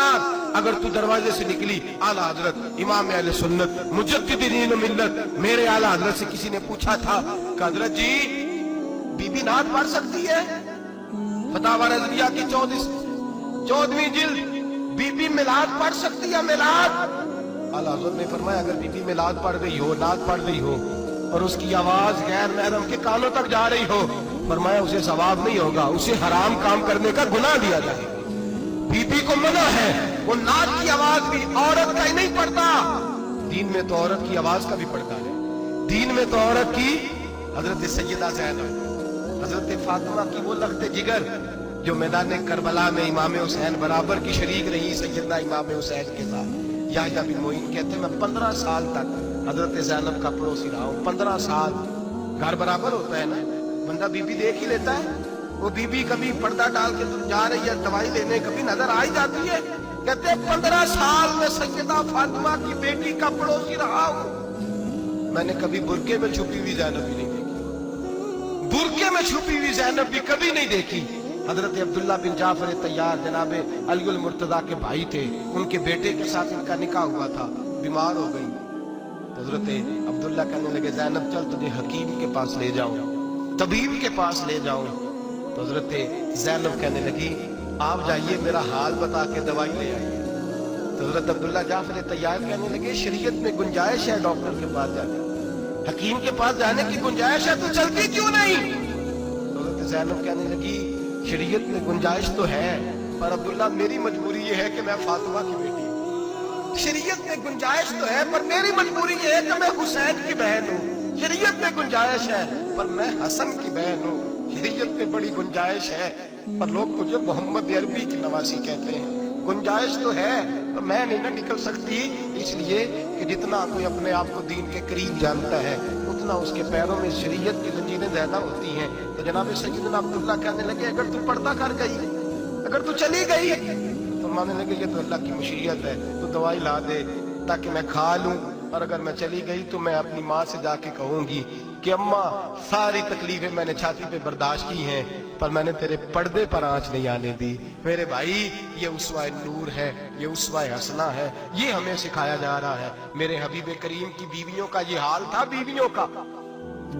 साथ अगर तू दरवाजे से निकली, आला हजरत इमाम अहले सुन्नत मुजद्दिदीन मिल्लत मेरे आला हजरत से किसी ने पूछा था कि हजरत जी बीबी नात पढ़ सकती है? फतावा रज़विया की 14वीं जिल्द, बीबी मिलाद पढ़ सकती है? मिलाद आला हजरत ने फरमाया अगर बीबी मिलाद पढ़ गई हो, नात पढ़ गई हो और उसकी आवाज गैर महरम के कानों तक जा रही हो, फरमाया उसे सवाब नहीं होगा, उसे हराम काम करने का गुनाह दिया जाएगा। बीबी को मना है, वो नात की आवाज भी औरत का ही नहीं पड़ता, दीन में तो औरत की आवाज का भी पड़ता है। दीन में तो औरत की हजरत सैयदा ज़ैनब, हजरत फातिमा की वो लख्ते जिगर जो मैदान करबला में इमाम हुसैन बराबर की शरीक रही सैयदना इमाम हुसैन के साथ। याह्या बिन मोइन कहते हैं मैं 15 साल तक हजरत ज़ैनब का पड़ोसी रहा हूँ। 15 साल, घर बराबर होता है ना, बंदा बीबी देख ही लेता है। वो बीबी कभी पर्दा डाल के जा रही है दवाई लेने, कभी नजर आ ही जाती है। कहते हैं 15 साल में सैयदा फातिमा की बेटी का पड़ोसी रहा हूँ। मैंने कभी बुरके में छुपी हुई ज़ैनब भी नहीं देखी, बुरके में छुपी हुई ज़ैनब भी कभी नहीं देखी। हजरत अब्दुल्ला बिन जाफर तैयार जनाबे अली मुर्तजा के भाई थे, उनके बेटे के साथ इनका निकाह हुआ था, बीमार हो गई। हजरत अब्दुल्ला कहने लगे ज़ैनब चल तुझे हकीम के पास ले जाऊं, तबीब के पास ले जाऊं। तो हजरत ज़ैनब कहने लगी आप जाइए मेरा हाल बता के दवाई ले आइए। तो हजरत अब्दुल्ला जाफर तैयार कहने लगे शरीयत में गुंजाइश है डॉक्टर के पास जाने, हकीम के पास जाने की गुंजाइश है, तो चलती क्यों नहीं? तो हजरत ज़ैनब कहने लगी शरीयत में गुंजाइश तो है, पर अब्दुल्ला मेरी मजबूरी ये है कि मैं फातिमा की बेटी हूँ। शरीयत में गुंजाइश तो है पर मेरी मजबूरी ये है कि मैं हुसैन की बहन हूँ। शरीयत में गुंजाइश है पर मैं हसन की बहन हूँ। शरीयत में बड़ी गुंजाइश है पर लोग मुझे मोहम्मद अरबी की नवासी कहते हैं। गुंजाइश तो है पर मैं नहीं ना निकल सकती, इसलिए कि जितना कोई अपने आप को दीन के करीब जानता है उतना उसके पैरों में शरीयत की जंजीरें ज्यादा होती हैं। तो जनाब सैयदना अब्दुल्ला कहने लगे अगर तू पर्दा कर गई, अगर तू चली गई, तो मानने लगे ये तो अल्लाह की मशीयत है, तो दवाई ला दे ताकि मैं खा लूं, और अगर मैं चली गई तो मैं अपनी माँ से जाके कहूंगी कि अम्मा सारी तकलीफें मैंने छाती पे बर्दाश्त की हैं पर मैंने तेरे पर्दे पर आंच नहीं आने दी। मेरे भाई ये उसवा नूर है, ये उसवा हसना है, ये हमें सिखाया जा रहा है। मेरे हबीब करीम की बीवियों का ये हाल था, बीवियों का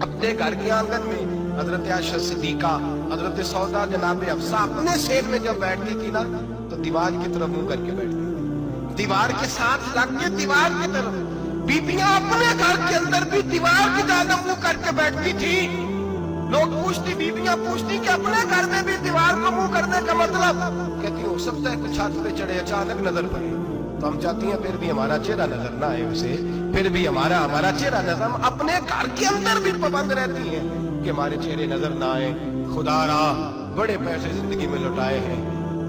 अपने घर के आंगन में हजरत आयशा सिद्दीका, हजरत सौदा जनाब हफ्सा अपने सेल में जब बैठती थी ना तो दीवार की तरफ मुंह करके बैठती, दीवार के साथ लग के दीवार की तरफ। बीबियां अपने घर के अंदर भी दीवार की ज्यादा मुंह करके बैठती थी। लोग पूछती, बीबियां पूछती कि अपने घर में भी दीवार को मुंह करने का मतलब? कहती हो सकता है कुछ छत पे चढ़े अचानक नजर पड़े तो हम चाहती हैं फिर भी हमारा चेहरा नजर ना आए उसे, फिर भी हमारा चेहरा नजर, हम अपने घर के अंदर भी पाबंद रहती हैं कि हमारे चेहरे नजर ना आए। खुदा रा बड़े पैसे जिंदगी में लुटाए हैं,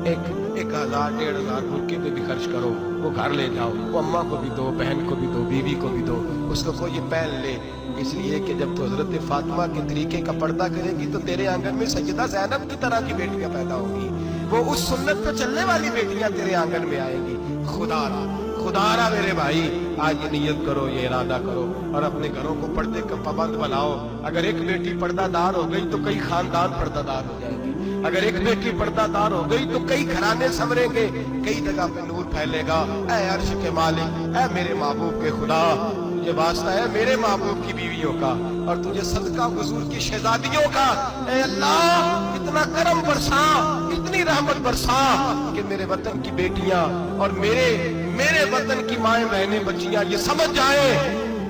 एक 1000 1500 बुरके पे भी खर्च करो, वो घर ले जाओ, वो अम्मा को भी दो, बहन को भी दो, बीवी को भी दो, उसको कोई पहन ले। इसलिए कि जब तो हजरत फातिमा के तरीके का पर्दा करेगी तो तेरे आंगन में सैयदा ज़ैनब की तरह की बेटियां पैदा होंगी, वो उस सुन्नत पे चलने वाली बेटियां तेरे आंगन में आएंगी। खुदारा मेरे भाई आज ये नियत करो, ये इरादा करो और अपने घरों को पर्दे का पाबंद बनाओ। अगर एक बेटी पर्दादार हो गई तो कई खानदान पर्दादार हो जाएंगे, अगर एक बेटी पर्दादार हो गई तो कई घराने संवरेंगे, कई जगह पे नूर फैलेगा। ऐ अर्श के मालिक, ऐ मेरे महबूब के खुदा, तुझे वास्ता है मेरे महबूब की बीवियों का और तुझे सदका हुजूर की शहजादियों का। ऐ अल्लाह इतना करम बरसा, इतनी रहमत बरसा कि मेरे वतन की बेटियां और मेरे वतन की माएं बहनें बच्चियां ये समझ जाए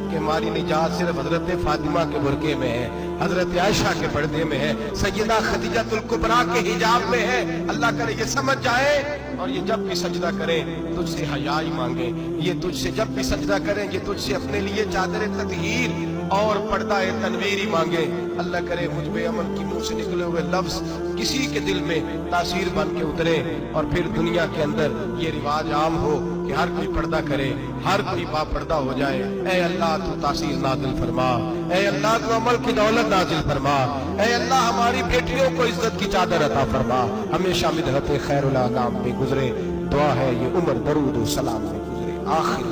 कि हमारी निजात सिर्फ हजरत फातिमा के बुरके में है, हजरत आयशा के पर्दे में है, सैयदा खदीजातुल कुबरा के हिजाब में है। अल्लाह करे ये समझ जाए और ये जब भी सजदा करें तुझसे हयाई मांगे, ये तुझसे जब भी सजदा करें ये तुझसे अपने लिए चादर ततहीर और पर्दा तनवीरी मांगे। अल्लाह करे मुझ बेअमन की मुंह से निकले हुए लफ्ज किसी के दिल में तासीर बन के उतरे और फिर दुनिया के अंदर ये रिवाज आम हो कि हर कोई पर्दा करे, हर कोई बापर्दा हो जाए। ऐ अल्लाह तू तासीर नाजिल फरमा, ऐ अल्लाह तू अमल की दौलत नाजिल फरमा, ऐ अल्लाह हमारी बेटियों को इज्जत की चादर अता फरमा, हमेशा मिदहत खैरुल आनाम में गुजरे। दुआ है ये उम्र दरूद सलाम में गुजरे। आखिर